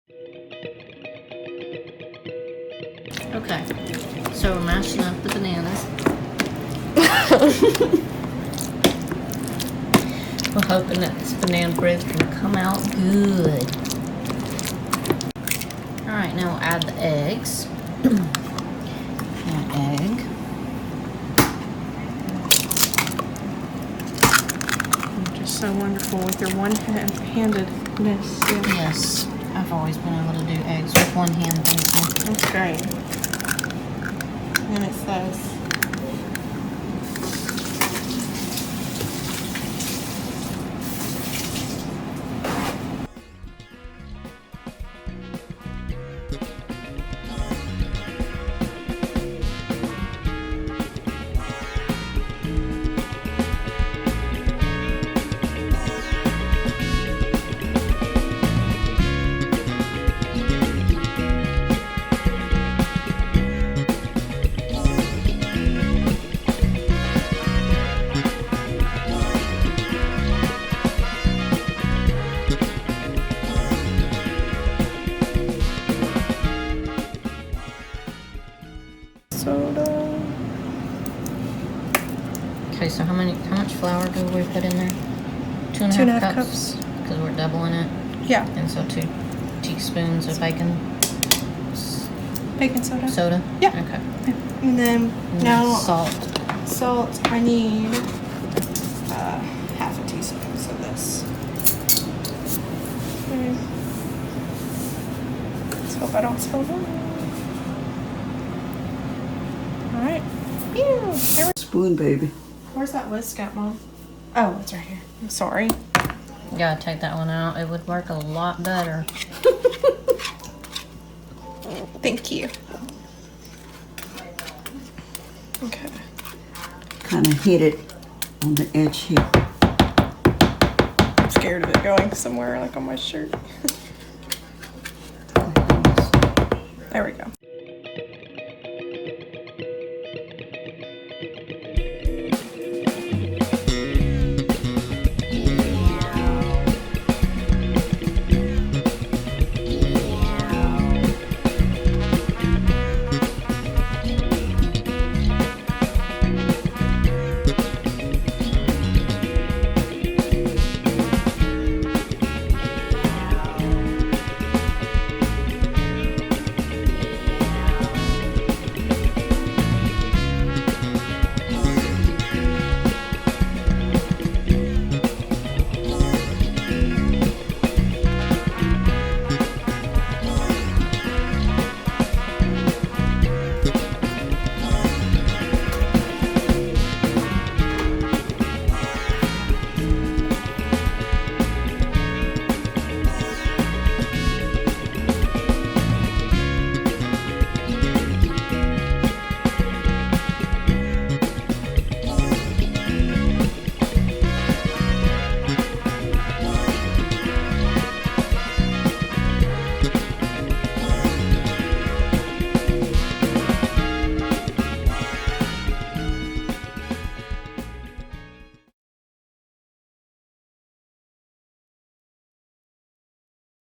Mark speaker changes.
Speaker 1: Okay, so we're mashing up the bananas. We're hoping that this banana bread's gonna come out good. Alright, now we'll add the eggs. An egg.
Speaker 2: You're just so wonderful with your one-handedness. Yeah.
Speaker 1: Yes, I've always been able to do eggs with one hand, thank you.
Speaker 2: That's great. And it says, soda.
Speaker 1: Okay, so how much flour do we put in there?
Speaker 2: 2.5 cups.
Speaker 1: Because we're doubling it.
Speaker 2: Yeah.
Speaker 1: And so 2 teaspoons of baking
Speaker 2: Baking soda.
Speaker 1: soda?
Speaker 2: Yeah.
Speaker 1: Okay.
Speaker 2: And then
Speaker 1: And
Speaker 2: now
Speaker 1: salt.
Speaker 2: salt, I need half a teaspoon of this. Okay. Let's hope I don't spill that. Alright.
Speaker 3: Spoon, baby.
Speaker 2: Where's that whisk at, Mom? Oh, it's right here. I'm sorry.
Speaker 1: You gotta take that one out. It would work a lot better.
Speaker 2: Thank you. Okay.
Speaker 3: Kind of hit it on the edge here.
Speaker 2: I'm scared of it going somewhere like on my shirt. There we go.